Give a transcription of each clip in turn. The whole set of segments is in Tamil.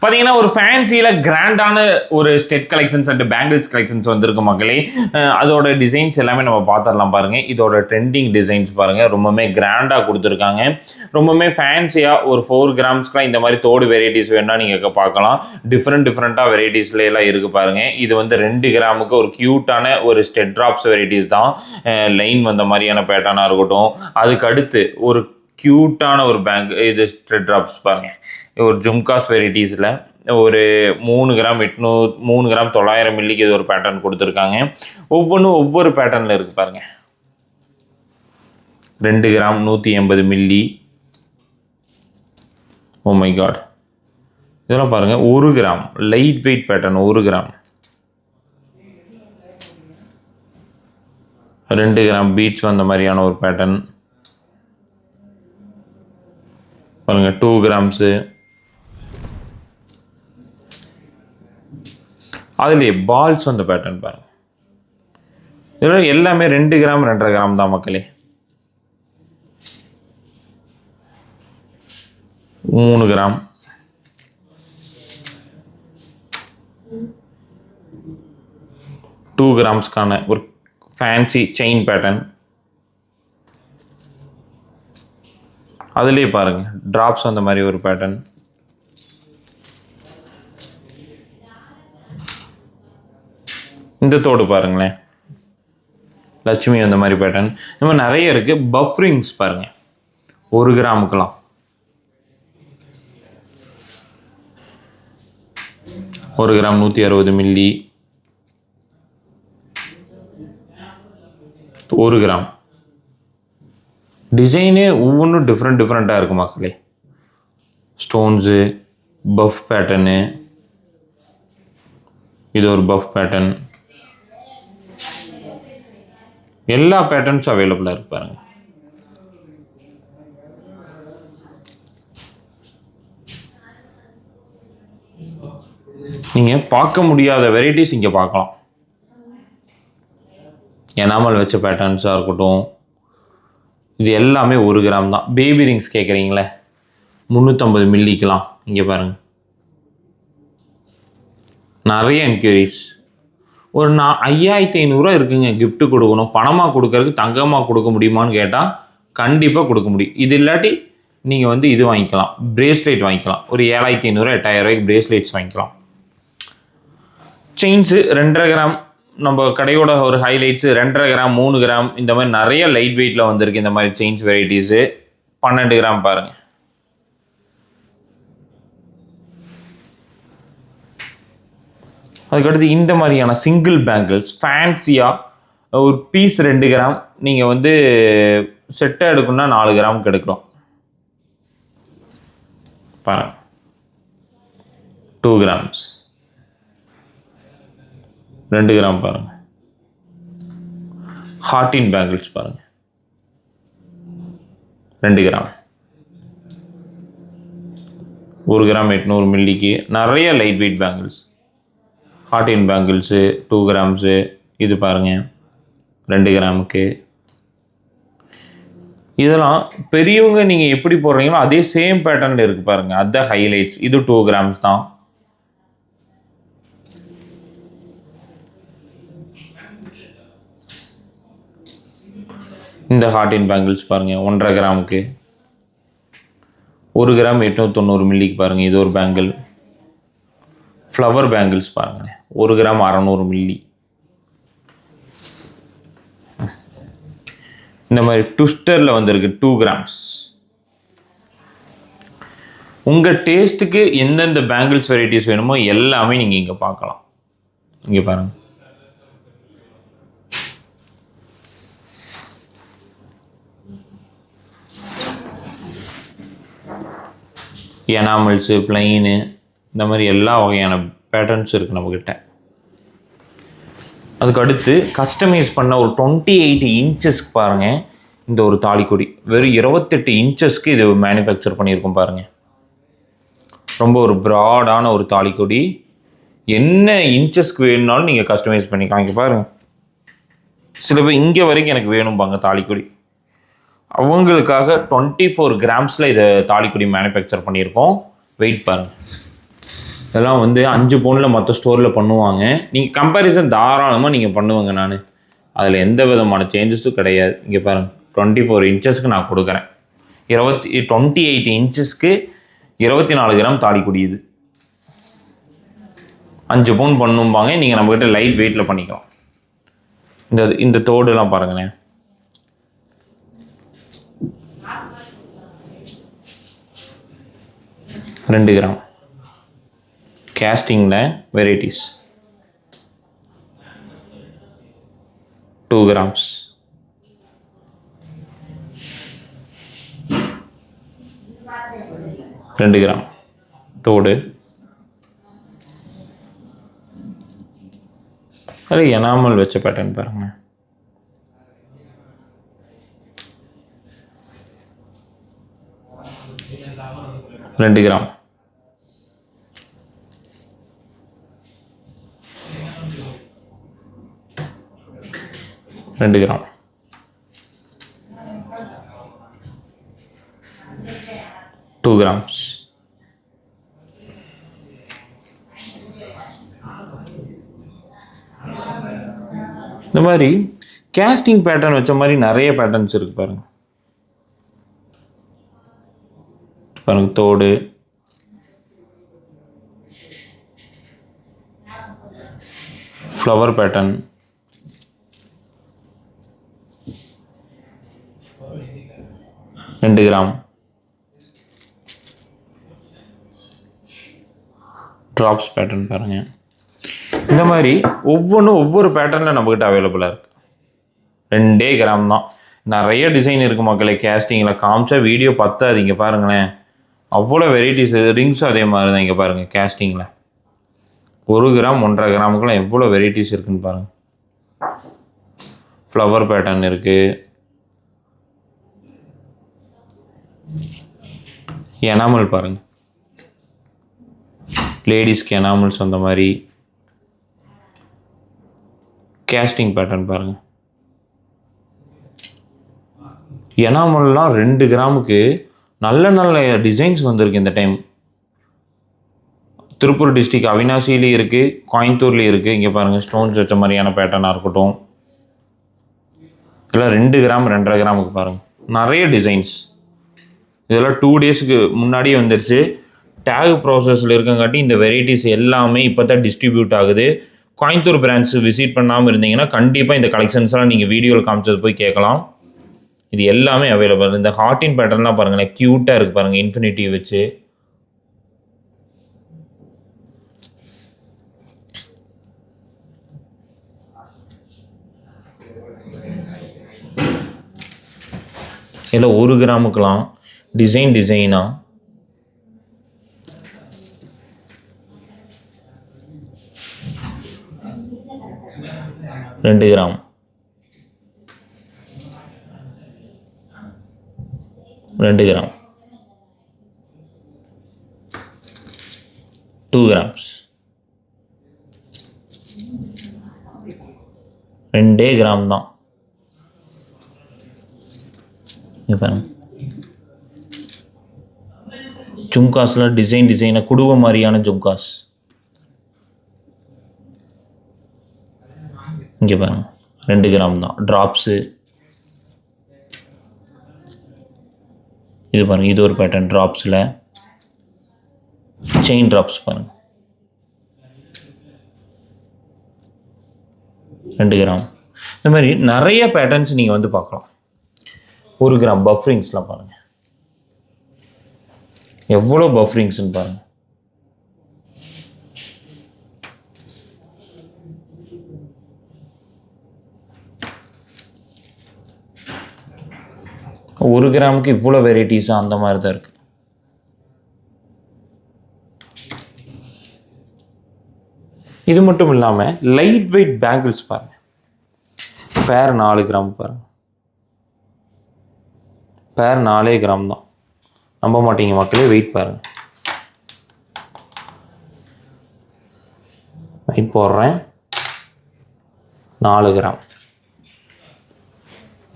பார்த்தீங்கன்னா ஒரு ஃபேன்சியில் கிராண்டான ஒரு stud collections and bangles collections வந்திருக்கு மக்களே. அதோட டிசைன்ஸ் எல்லாமே நம்ம பார்த்துடலாம் பாருங்கள். இதோட ட்ரெண்டிங் டிசைன்ஸ் பாருங்கள், ரொம்பவுமே கிராண்டாக கொடுத்துருக்காங்க. ரொம்பவுமே ஃபேன்சியாக ஒரு 4 கிராம்ஸ்க்குலாம் இந்த மாதிரி தோடு வெரைட்டிஸ் வேணும்னா நீங்கள் பார்க்கலாம். டிஃப்ரெண்ட்டாக வெரைட்டிஸ்ல எல்லாம் இருக்குது பாருங்கள். இது வந்து 2 கிராமுக்கு ஒரு க்யூட்டான ஒரு ஸ்டெட் ட்ராப்ஸ் வெரைட்டிஸ் தான். லைன் வந்த மாதிரியான பேட்டர்னாக இருக்கட்டும். அதுக்கு அடுத்து ஒரு க்யூட்டான ஒரு பேங்க், இது ஸ்ட்ரெட் ட்ராப்ஸ் பாருங்கள். ஒரு ஜும்காஸ் வெரைட்டிஸில் ஒரு 3 கிராம் 3 கிராம் 900 மில்லிக்கு இது ஒரு பேட்டர்ன் கொடுத்துருக்காங்க. ஒவ்வொன்றும் ஒவ்வொரு பேட்டர்னில் இருக்குது பாருங்கள். 2 gram 180 milli. Oh my god, இதெல்லாம் பாருங்கள். 1 gram light weight pattern. 1 gram 2 gram beads வந்த மாதிரியான ஒரு பேட்டர்ன் பாருங்கள். 2 கிராம்ஸு. அதுலேயே பால்ஸ் வந்த பேட்டர்ன் பாருங்கள். இதில் எல்லாமே 2 கிராம் 2.5 கிராம் தான் மக்களே. 3 கிராம். 2 கிராம்ஸ்க்கான ஒரு ஃபேன்சி செயின் பேட்டர்ன். அதுலேயே பாருங்கள் ட்ராப்ஸ் அந்த மாதிரி ஒரு பேட்டர்ன். இந்த தோடு பாருங்களேன், லட்சுமி அந்த மாதிரி பேட்டர்ன். இந்த மாதிரி நிறைய இருக்குது. பஃப்ரிங்ஸ் பாருங்கள், 1 கிராமுக்கெல்லாம் 1 கிராம் 160 மில்லி. 1 கிராம். டிசைனே ஒவ்வொன்றும் டிஃப்ரெண்ட்டாக இருக்குது மக்களே. Stones, puff pattern. இது ஒரு பஃப் பேட்டர்ன். எல்லா பேட்டர்ன்ஸும் அவைலபிளாக இருக்கு பாருங்க. நீங்கள் பார்க்க முடியாத வெரைட்டிஸ் இங்கே பார்க்கலாம். எனாமல் வச்ச பேட்டர்ன்ஸாக இருக்கட்டும். இது எல்லாமே 1 கிராம் தான். பேபி ரிங்ஸ் கேட்குறீங்களே 350 மில்லிக்கலாம். இங்கே பாருங்கள், நிறைய என்கொயரிஸ். ஒரு 5500 இருக்குங்க. கிஃப்ட்டு கொடுக்கணும், பணமாக கொடுக்கறதுக்கு தங்கமாக கொடுக்க முடியுமான்னு கேட்டால் கண்டிப்பாக கொடுக்க முடியும். இது இல்லாட்டி நீங்கள் வந்து இது வாங்கிக்கலாம், பிரேஸ்லெட் வாங்கிக்கலாம். ஒரு 7500 8000 பிரேஸ்லெட்ஸ் வாங்கிக்கலாம். செயின்ஸு 2.5 கிராம் நம்ம கடையோட ஒரு ஹைலைட்ஸு. 2.5 கிராம் 3 கிராம் இந்த மாதிரி நிறைய லைட் வெயிட்டில் வந்திருக்கு. இந்த மாதிரி செயின்ஸ் வெரைட்டிஸு 12 கிராம் பாருங்கள். அதுக்கடுத்து இந்த மாதிரியான சிங்கிள் பேங்கிள்ஸ் ஃபேன்சியாக ஒரு பீஸ் 2 கிராம். நீங்கள் வந்து செட்டாக எடுக்கணும்னா 4 கிராமுக்கு எடுக்கலாம் பாருங்கள். 2 கிராம்ஸ் 2 கிராம் பாருங்கள். ஹார்டின் பேங்கிள்ஸ் பாருங்கள், 2 கிராம். 1 கிராம் 800 மில்லிக்கு நிறைய light weight bangles. Heart bangles 2 grams. இது பாருங்கள் 2 கிராமுக்கு. இதெல்லாம் பெரியவங்க நீங்கள் எப்படி போடுறீங்களோ அதே சேம் பேட்டர்னில் இருக்குது பாருங்கள். அதுதான் ஹைலைட்ஸ். இது 2 கிராம்ஸ் தான். இந்த ஹார்டின் பேங்கிள்ஸ் பாருங்கள் 1.5 கிராமுக்கு. 1 கிராம் 890 மில்லிக்கு பாருங்கள். இது ஒரு பேங்கிள். ஃப்ளவர் பேங்கிள்ஸ் பாருங்கள் 1 கிராம் 600 மில்லி. இந்த மாதிரி ட்விஸ்டரில் வந்திருக்கு 2 கிராம்ஸ். உங்கள் டேஸ்ட்டுக்கு எந்தெந்த பேங்கிள்ஸ் வெரைட்டிஸ் வேணுமோ எல்லாமே நீங்கள் இங்கே பார்க்கலாம். இங்கே பாருங்கள். எனாமல்ஸு, பிளைனு, இந்த மாதிரி எல்லா வகையான பேட்டர்ன்ஸ் இருக்குது நம்மக்கிட்ட. அதுக்கு அடுத்து கஸ்டமைஸ் பண்ண ஒரு 28 இன்ச்சஸ்க்கு பாருங்கள். இந்த ஒரு தாலிக்கொடி வெறும் 28 இன்ச்சஸ்க்கு இது மேனுஃபேக்சர் பண்ணியிருக்கோம் பாருங்கள். ரொம்ப ஒரு ப்ராடான ஒரு தாலிக்கொடி. என்ன இன்ச்சஸ்க்கு வேணும்னாலும் நீங்கள் கஸ்டமைஸ் பண்ணிக்கலாம். இங்கே பாருங்கள், சில பேர் இங்கே வரைக்கும் எனக்கு வேணும்பாங்க தாலிக்கொடி. அவங்களுக்காக 24 கிராம்ஸில் இதை தாலிக்கொடி மேனுஃபேக்சர் பண்ணியிருக்கோம். வெயிட் பாருங்கள். இதெல்லாம் வந்து 5 பவுனில் மற்ற ஸ்டோரில் பண்ணுவாங்க. நீங்கள் கம்பேரிசன் தாராளமாக நீங்கள் பண்ணுவாங்க. நான் அதில் எந்த விதமான சேஞ்சஸும் கிடையாது. இங்கே பாருங்கள், 24 இன்ச்சஸ்க்கு நான் கொடுக்குறேன். 28 இன்ச்சஸ்க்கு 24 கிராம் தாலி குடியுது. 5 பவுன் பண்ணும்பாங்க. நீங்கள் நம்மக்கிட்ட லைட் வெயிட்டில் பண்ணிக்கலாம். இந்த தோடுலாம் பாருங்களேன். ரெண்டு கிராம் கேஸ்டிங்கில் வெரைட்டிஸ் 2 கிராம்ஸ். ரெண்டு கிராம் தோடு. அது எனாமல் வச்ச பேட்டர்ன் பாருங்க. ரெண்டு கிராம். ரெண்டு கிராம். Two grams. இந்த மாதிரி கேஸ்டிங் பேட்டர்ன் வச்ச மாதிரி நிறைய பேட்டர்ன்ஸ் இருக்கு பாருங்க. பாருங்க தோடு, ஃப்ளவர் பேட்டர்ன், ரெண்டு கிராம், ட்ராப்ஸ் பேட்டர்ன் பாருங்க. இந்த மாதிரி ஒவ்வொரு பேட்டர்னில் நம்மக்கிட்ட அவைலபிளாக இருக்குது. 2 கிராம் தான். நிறைய டிசைன் இருக்குது மக்களே. கேஸ்டிங்கில் காமிச்சா வீடியோ பத்தாது. இங்கே பாருங்களேன், அவ்வளோ வெரைட்டிஸ். ரிங்ஸும் அதே மாதிரி தான். இங்கே பாருங்கள், கேஸ்டிங்கில் 1 கிராம் 1.5 கிராமுக்குலாம் எவ்வளோ வெரைட்டிஸ் இருக்குதுன்னு பாருங்கள். ஃப்ளவர் பேட்டர்ன் இருக்குது, எனாமல் பாருங்கள், லேடிஸ்க்கு எனாமல்ஸ் அந்த மாதிரி. கேஸ்டிங் பேட்டர்ன் பாருங்கள். எனாமல்லாம் 2 கிராமுக்கு நல்ல டிசைன்ஸ் வந்திருக்கு இந்த டைம். திருப்பூர் டிஸ்ட்ரிக்ட் அவினாசிலையும் இருக்குது, கோயம்புத்தூர்லேயும் இருக்குது. இங்கே பாருங்கள், ஸ்டோன்ஸ் வச்ச மாதிரியான பேட்டர்னாக இருக்கட்டும். இதெல்லாம் 2 கிராம் 2.5 கிராமுக்கு பாருங்கள், நிறைய டிசைன்ஸ். இதெல்லாம் 2 டேஸ்க்கு முன்னாடியே வந்துடுச்சு. டேக் ப்ராசஸில் இருக்கங்காட்டி இந்த வெரைட்டிஸ் எல்லாமே இப்போ தான் டிஸ்ட்ரிபியூட் ஆகுது. கோயம்புத்தூர் பிரான்ச் விசிட் பண்ணாமல் இருந்தீங்கன்னா கண்டிப்பாக இந்த கலெக்ஷன்ஸ்லாம் நீங்கள் வீடியோவில் காமிச்சது போய் கேட்கலாம். இது எல்லாமே அவைலபிள். இந்த ஹார்டின் பேட்டர்ன்லாம் பாருங்களேன், க்யூட்டாக இருக்குது பாருங்கள், இன்ஃபினிட்டி வச்சு. இதில் 1 கிராமுக்கெலாம் டிசைனாக 2 கிராம், 2 கிராம், 2 கிராம்ஸ், 2 கிராம் தான். ஜும்காஸில் டிசைனாக குடுவை மாதிரியான ஜும்காஸ். இங்கே பாருங்க, 2 கிராம் தான். ட்ராப்ஸு இது பாருங்கள், இது ஒரு பேட்டர்ன். ட்ராப்ஸில் செயின் ட்ராப்ஸ் பாருங்கள், 2 கிராம். இந்த மாதிரி நிறைய பேட்டர்ன்ஸ் நீங்கள் வந்து பார்க்கலாம். 1 கிராம் பஃப்ரிங்ஸ்லாம் பாருங்கள், எவ்வளோ பஃப்ரிங்ஸ்ன்னு பாருங்கள். ஒரு கிராமுக்கு இவ்வளோ வெரைட்டிஸாக அந்த மாதிரி தான் இருக்குது. இது மட்டும் இல்லாமல் லைட் வெயிட் பேங்கிள்ஸ் பாருங்கள். பேர் 4 கிராம் பாருங்கள். பேர் 4 கிராம் தான். நம்ப மாட்டீங்க மக்களே, வெயிட் பாருங்கள். வெயிட் போடுறேன், 4 கிராம்.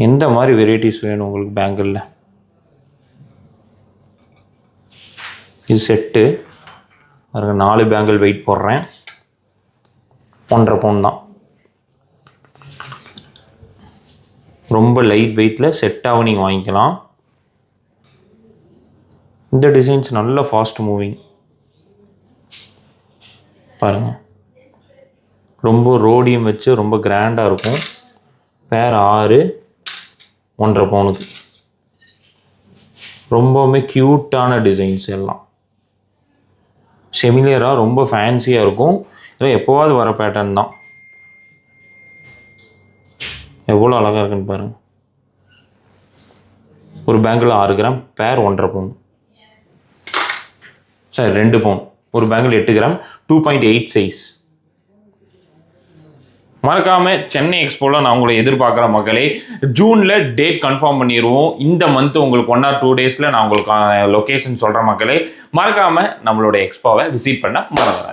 எந்த மாதிரி வெரைட்டிஸ் வேணும் உங்களுக்கு பேங்கிளில்? இது செட்டு பாருங்க 4 பேங்கிள் வெயிட் போடுறேன். 1.5 பவுன் தான். ரொம்ப லைட் வெயிட்டில் செட்டாகவும் நீங்கள் வாங்கிக்கலாம். இந்த டிசைன்ஸ் நல்ல ஃபாஸ்ட் மூவிங் பாருங்கள். ரொம்ப ரோடியம் வச்சு ரொம்ப கிராண்டாக இருக்கும். பேர் 6 1.5 பவுனுக்கு. ரொம்பவுமே க்யூட்டான டிசைன்ஸ் எல்லாம். செமிலியராக ரொம்ப ஃபேன்சியாக இருக்கும். இதெல்லாம் எப்போவாது வர பேட்டர்ன் தான். எவ்வளோ அழகாக இருக்குன்னு பாருங்கள். ஒரு பேங்கில் 6 கிராம், பேர் 1.5 பவுன். சரி 2 பவுன். ஒரு பேங்கில் 8 கிராம், 2.8 சைஸ். மறக்காமல் சென்னை எக்ஸ்போவில் நான் உங்களை எதிர்பார்க்குற மக்களே. ஜூனில் டேட் கன்ஃபார்ம் பண்ணிடுவோம். இந்த மந்த் உங்களுக்கு 1 or 2 டேஸில் நான் உங்களுக்கு லொக்கேஷன் சொல்கிற மக்களே. மறக்காமல் நம்மளோட எக்ஸ்போவை விசிட் பண்ண மறந்துடாதீங்க.